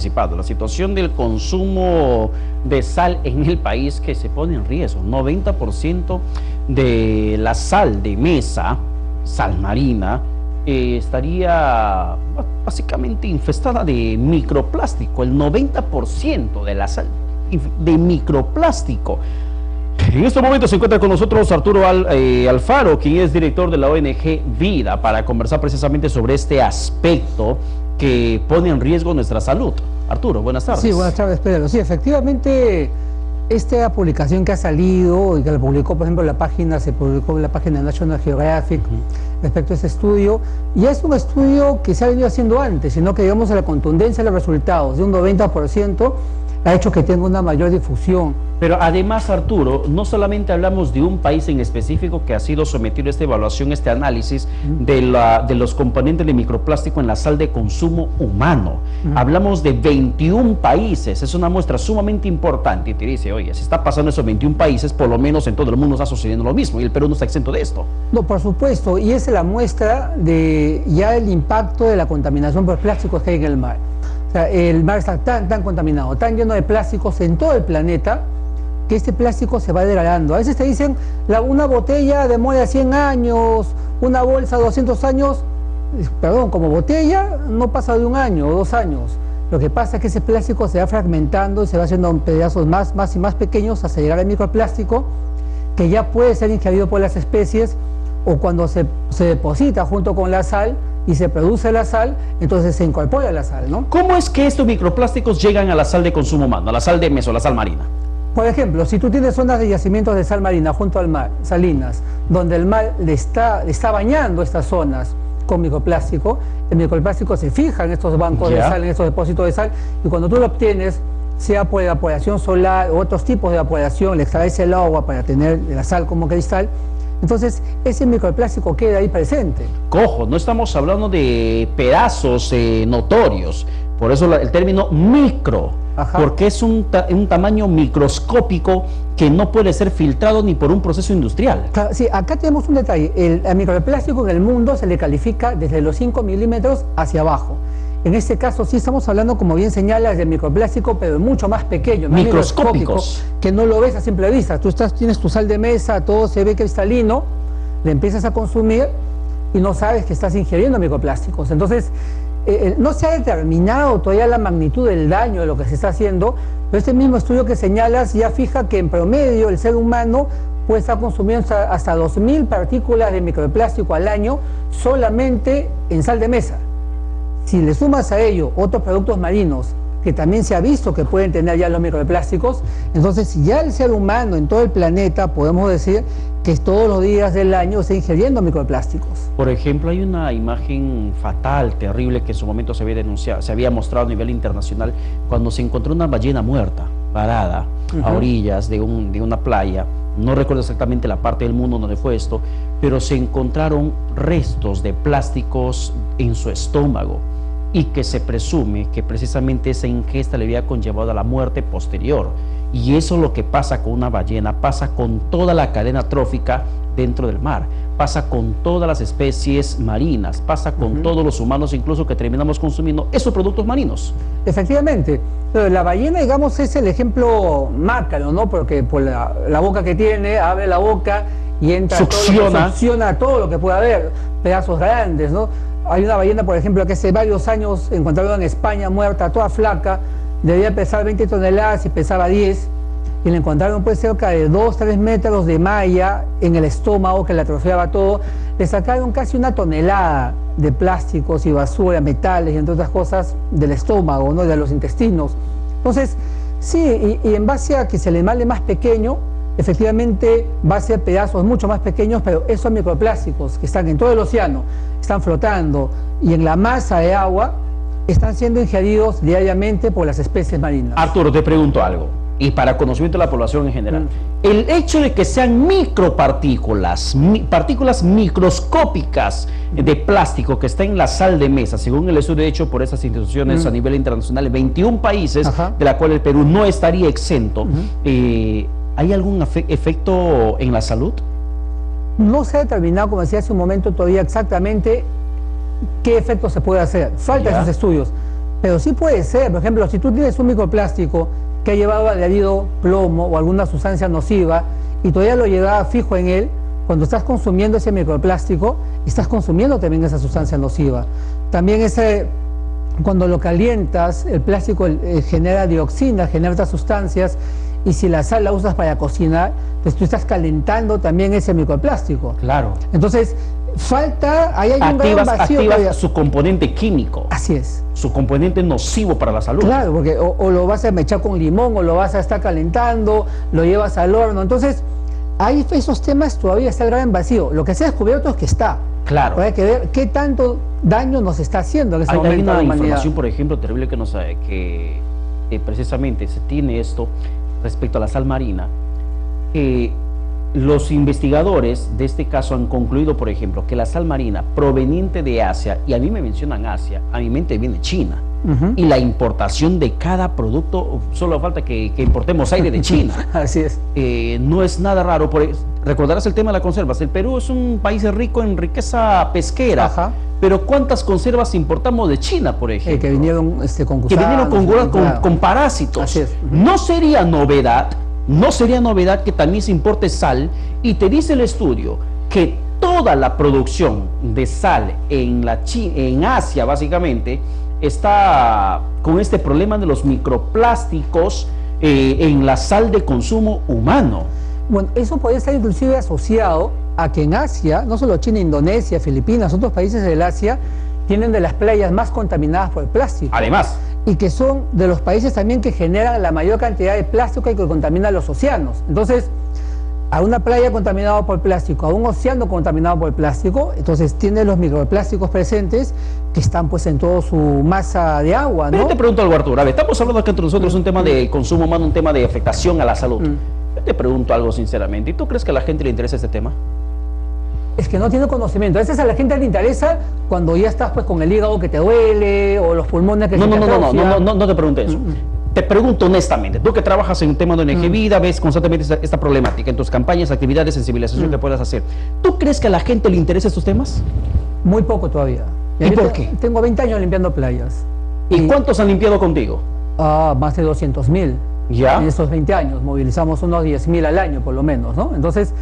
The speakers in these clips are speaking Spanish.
anticipado, la situación del consumo de sal en el país que se pone en riesgo. 90% de la sal de mesa, sal marina, estaría básicamente infestada de microplástico. El 90% de la sal de microplástico. En este momento se encuentra con nosotros Arturo Alfaro, quien es director de la ONG Vida, para conversar precisamente sobre este aspecto que pone en riesgo nuestra salud. Arturo, buenas tardes. Sí, buenas tardes, Pedro. Sí, efectivamente, esta publicación que ha salido y que la publicó, por ejemplo, se publicó en la página de National Geographic respecto a este estudio, ya es un estudio que se ha venido haciendo antes, sino que digamos la contundencia de los resultados de un 90% ha hecho que tenga una mayor difusión. Pero además, Arturo, no solamente hablamos de un país en específico que ha sido sometido a esta evaluación, este análisis de los componentes de microplástico en la sal de consumo humano. Hablamos de 21 países, es una muestra sumamente importante y te dice, oye, si está pasando esos 21 países, por lo menos en todo el mundo está sucediendo lo mismo y el Perú no está exento de esto. No, por supuesto, y es la muestra de ya el impacto de la contaminación por plásticos que hay en el mar. O sea, el mar está tan contaminado, tan lleno de plásticos en todo el planeta, que este plástico se va degradando. A veces te dicen, una botella demora 100 años, una bolsa 200 años, perdón, como botella no pasa de 1 año o 2 años. Lo que pasa es que ese plástico se va fragmentando y se va haciendo pedazos más y más pequeños hasta llegar al microplástico, que ya puede ser ingerido por las especies, o cuando se deposita junto con la sal y se produce la sal, entonces se incorpora la sal, ¿no? ¿Cómo es que estos microplásticos llegan a la sal de consumo humano, a la sal de mesa o la sal marina? Por ejemplo, si tú tienes zonas de yacimientos de sal marina junto al mar, salinas, donde el mar le está bañando estas zonas con microplástico, el microplástico se fija en estos bancos de sal, en estos depósitos de sal, y cuando tú lo obtienes, sea por evaporación solar o otros tipos de evaporación, le extraes el agua para tener la sal como cristal, entonces ese microplástico queda ahí presente. Cojo, no estamos hablando de pedazos notorios, por eso el término micro, porque es un tamaño microscópico que no puede ser filtrado ni por un proceso industrial. Claro, sí, acá tenemos un detalle, el microplástico en el mundo se le califica desde los 5 milímetros hacia abajo. En este caso sí estamos hablando, como bien señalas, de microplástico, pero mucho más pequeño, más microscópico, que no lo ves a simple vista. Tú tienes tu sal de mesa, todo se ve cristalino, le empiezas a consumir y no sabes que estás ingiriendo microplásticos. Entonces, no se ha determinado todavía la magnitud del daño de lo que se está haciendo, pero este mismo estudio que señalas ya fija que en promedio el ser humano puede estar consumiendo hasta 2.000 partículas de microplástico al año solamente en sal de mesa. Si le sumas a ello otros productos marinos que también se ha visto que pueden tener ya los microplásticos, entonces ya el ser humano en todo el planeta podemos decir que todos los días del año está ingiriendo microplásticos. Por ejemplo, hay una imagen fatal, terrible, que en su momento se había denunciado, se había mostrado a nivel internacional, cuando se encontró una ballena muerta, varada, a orillas de una playa. No recuerdo exactamente la parte del mundo donde fue esto, pero se encontraron restos de plásticos en su estómago y que se presume que precisamente esa ingesta le había conllevado a la muerte posterior. Y eso es lo que pasa con una ballena, pasa con toda la cadena trófica dentro del mar, pasa con todas las especies marinas, pasa con todos los humanos, incluso que terminamos consumiendo esos productos marinos. Efectivamente, la ballena, digamos, es el ejemplo macro, ¿no? Porque por la boca que tiene, abre la boca y entra, succiona todo lo que pueda haber, pedazos grandes, ¿no? Hay una ballena, por ejemplo, que hace varios años encontraron en España muerta, toda flaca, debía pesar 20 toneladas y pesaba 10, y le encontraron pues cerca de 2-3 metros de malla en el estómago que le atrofiaba todo. Le sacaron casi 1 tonelada de plásticos y basura, metales y entre otras cosas del estómago, ¿no? De los intestinos. Entonces, sí, y en base a que si el animal es más pequeño, efectivamente va a ser pedazos mucho más pequeños, pero esos microplásticos que están en todo el océano, están flotando y en la masa de agua, están siendo ingeridos diariamente por las especies marinas. Arturo, te pregunto algo, y para conocimiento de la población en general. El hecho de que sean micropartículas, partículas microscópicas de plástico que está en la sal de mesa, según el estudio hecho por esas instituciones a nivel internacional, en 21 países, de la cual el Perú no estaría exento, ¿hay algún efecto en la salud? No se ha determinado, como decía hace un momento, todavía exactamente qué efecto se puede hacer. Faltan esos estudios. Pero sí puede ser, por ejemplo, si tú tienes un microplástico que ha llevado añadido plomo o alguna sustancia nociva y todavía lo llevaba fijo en él, cuando estás consumiendo ese microplástico, estás consumiendo también esa sustancia nociva. También cuando lo calientas, el plástico genera dioxina, genera otras sustancias, y si la sal la usas para cocinar, pues tú estás calentando también ese microplástico. Claro. Entonces, ahí hay un gran vacío. Activas su componente químico. Así es. Su componente nocivo para la salud. Claro, porque o lo vas a mechar con limón, o lo vas a estar calentando, lo llevas al horno. Entonces, ahí esos temas todavía está el gran vacío. Lo que se ha descubierto es que está. Claro. Pero hay que ver qué tanto daño nos está haciendo en ese momento. Hay una a la humanidad. información, por ejemplo, terrible que precisamente se tiene esto respecto a la sal marina, que los investigadores de este caso han concluido, por ejemplo, que la sal marina proveniente de Asia, y a mí me mencionan Asia, a mi mente viene China, y la importación de cada producto, solo falta que importemos aire de China. Así es. No es nada raro. Recordarás el tema de las conservas. El Perú es un país rico en riqueza pesquera. Ajá. Pero ¿cuántas conservas importamos de China, por ejemplo? Que vinieron con gusanos. Que vinieron con parásitos. Así es. No sería novedad que también se importe sal, y te dice el estudio que toda la producción de sal en Asia, básicamente, está con este problema de los microplásticos en la sal de consumo humano. Bueno, eso podría estar inclusive asociado a que en Asia, no solo China, Indonesia, Filipinas, otros países del Asia, tienen de las playas más contaminadas por el plástico. Además. Y que son de los países también que generan la mayor cantidad de plástico y que contamina los océanos. Entonces, a una playa contaminada por plástico, a un océano contaminado por plástico, entonces tiene los microplásticos presentes que están pues en toda su masa de agua, ¿no? Pero te pregunto algo, Arturo. A ver, estamos hablando acá entre nosotros un tema de consumo humano, un tema de afectación a la salud. Yo te pregunto algo sinceramente. ¿Y tú crees que a la gente le interesa este tema? Es que no tiene conocimiento. A veces a la gente le interesa cuando ya estás pues con el hígado que te duele o los pulmones que se te atrofian. No te pregunto eso. Te pregunto honestamente, tú que trabajas en un tema de ONG Vida, ves constantemente esta problemática en tus campañas, actividades, sensibilización que puedas hacer. ¿Tú crees que a la gente le interesa estos temas? Muy poco todavía. ¿Y por qué? Tengo 20 años limpiando playas. ¿Y cuántos han limpiado contigo? Más de 200.000. ¿Ya? En esos 20 años movilizamos unos 10.000 al año por lo menos, ¿no? Entonces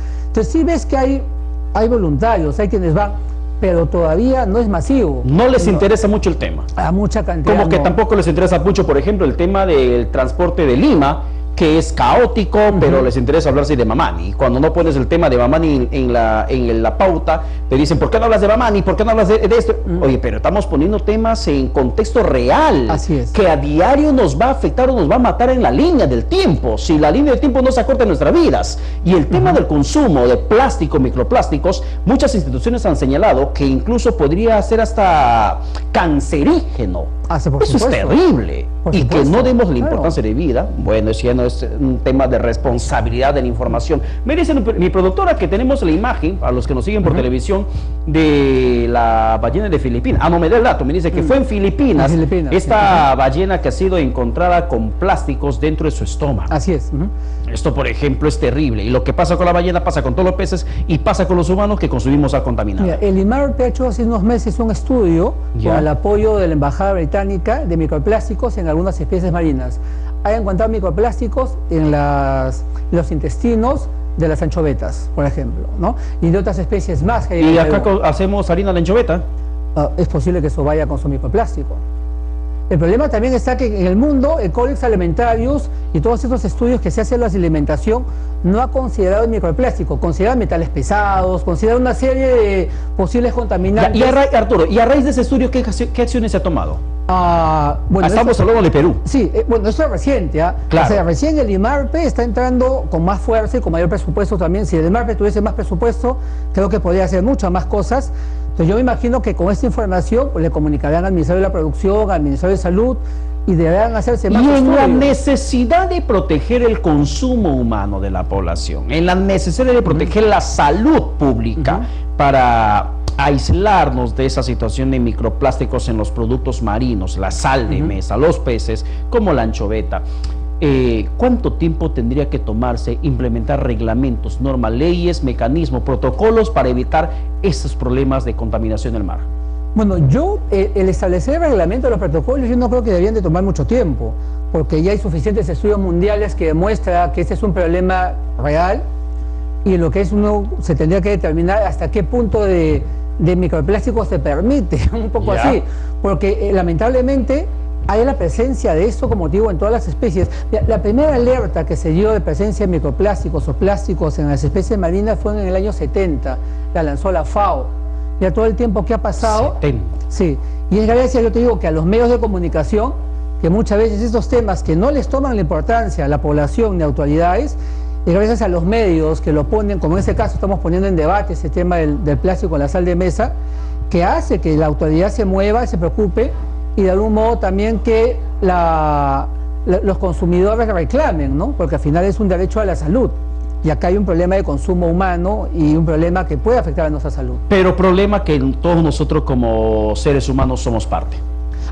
sí ves que hay voluntarios, hay quienes van, pero todavía no es masivo. No les interesa mucho el tema. A mucha cantidad. Como que tampoco les interesa mucho, por ejemplo, el tema del transporte de Lima, que es caótico, pero les interesa hablarse de Mamani. Y cuando no pones el tema de Mamani en la pauta, te dicen, ¿por qué no hablas de Mamani? ¿Por qué no hablas de esto? Oye, pero estamos poniendo temas en contexto real. Así es. Que a diario nos va a afectar o nos va a matar en la línea del tiempo. Si la línea del tiempo no se acorta en nuestras vidas. Y el tema del consumo de plástico, microplásticos, muchas instituciones han señalado que incluso podría ser hasta cancerígeno. Eso es terrible. Y que no demos la importancia de vida. Bueno, eso ya no es un tema de responsabilidad de la información. Me dice mi productora que tenemos la imagen, a los que nos siguen por televisión, de la ballena de Filipinas. No me da el dato, me dice que fue en Filipinas, esta ballena que ha sido encontrada con plásticos dentro de su estómago. Así es. Esto, por ejemplo, es terrible. Y lo que pasa con la ballena pasa con todos los peces y pasa con los humanos que consumimos a contaminada. Mira, el INMARPE ha hecho hace unos meses un estudio con el apoyo de la Embajada Británica de microplásticos en algunas especies marinas. Ha encontrado microplásticos en los intestinos de las anchovetas, por ejemplo, ¿no? Y de otras especies más que hay en ¿Y el acá Perú. hacemos harina de anchoveta? Es posible que eso vaya con su microplástico. El problema también está que en el mundo, el Codex Alimentarius y todos estos estudios que se hacen en la alimentación no ha considerado el microplástico, considera metales pesados, considera una serie de posibles contaminantes. Arturo, ¿y a raíz de ese estudio qué acciones se ha tomado? Bueno, estamos hablando de Perú. Sí, bueno, eso es reciente, ¿ah? Claro. O sea, recién el INMARPE está entrando con más fuerza y con mayor presupuesto también. Si el INMARPE tuviese más presupuesto, creo que podría hacer muchas más cosas. Entonces yo me imagino que con esta información pues, le comunicarán al Ministerio de la Producción, al Ministerio de Salud, y deberán hacerse más estudios. Y en la necesidad de proteger el consumo humano de la población, en la necesidad de proteger la salud pública para aislarnos de esa situación de microplásticos en los productos marinos, la sal de mesa, los peces, como la anchoveta. ¿Cuánto tiempo tendría que tomarse implementar reglamentos, normas, leyes, mecanismos, protocolos para evitar esos problemas de contaminación del mar? Bueno, el establecer el reglamento de los protocolos, yo no creo que deberían de tomar mucho tiempo, porque ya hay suficientes estudios mundiales que demuestran que este es un problema real y lo que es se tendría que determinar hasta qué punto de microplástico se permite, un poco así, porque lamentablemente hay la presencia de esto, como digo, en todas las especies. La primera alerta que se dio de presencia de microplásticos o plásticos en las especies marinas fue en el año 70, la lanzó la FAO. Ya todo el tiempo que ha pasado, 70. Sí, y es gracias, yo te digo, que a los medios de comunicación, que muchas veces estos temas que no les toman la importancia a la población ni autoridades, y gracias a los medios que lo ponen, como en este caso estamos poniendo en debate ese tema del plástico en la sal de mesa, que hace que la autoridad se mueva, se preocupe, y de algún modo también que los consumidores reclamen, ¿no? Porque al final es un derecho a la salud. Y acá hay un problema de consumo humano y un problema que puede afectar a nuestra salud. Pero problema que todos nosotros como seres humanos somos parte.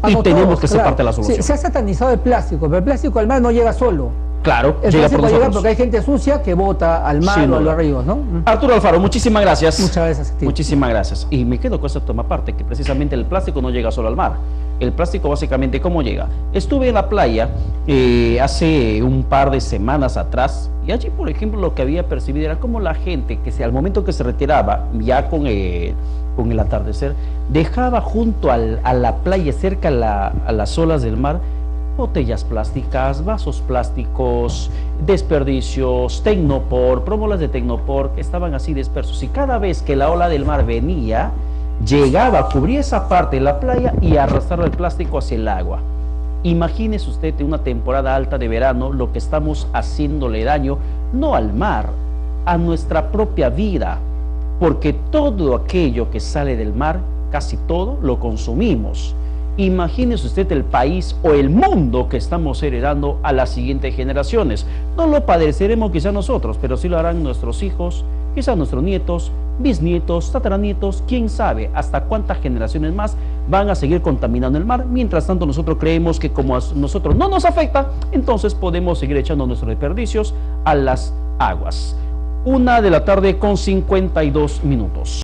Y no tenemos todos, que ser parte de la solución. Sí, se ha satanizado el plástico, pero el plástico al mar no llega solo. Claro, el llega por plástico nosotros. llega porque hay gente sucia que bota al mar o a los ríos, ¿no? Arturo Alfaro, muchísimas gracias. Muchas gracias a ti. Muchísimas gracias. Y me quedo con esta toma parte, que precisamente el plástico no llega solo al mar. El plástico básicamente, ¿cómo llega? Estuve en la playa hace un par de semanas atrás y allí, por ejemplo, lo que había percibido era como la gente que al momento que se retiraba, ya con el atardecer, dejaba junto a la playa, cerca a las olas del mar, botellas plásticas, vasos plásticos, desperdicios, tecnopor, próbolas de tecnopor, que estaban así dispersos. Y cada vez que la ola del mar venía, llegaba, cubría esa parte de la playa y arrastraba el plástico hacia el agua. Imagínese usted en una temporada alta de verano lo que estamos haciéndole daño, no al mar, a nuestra propia vida, porque todo aquello que sale del mar, casi todo, lo consumimos. Imagínese usted el país o el mundo que estamos heredando a las siguientes generaciones. No lo padeceremos quizá nosotros, pero sí lo harán nuestros hijos, quizá nuestros nietos, bisnietos, tataranietos, quién sabe hasta cuántas generaciones más van a seguir contaminando el mar. Mientras tanto nosotros creemos que como a nosotros no nos afecta, entonces podemos seguir echando nuestros desperdicios a las aguas. 1:52 p.m.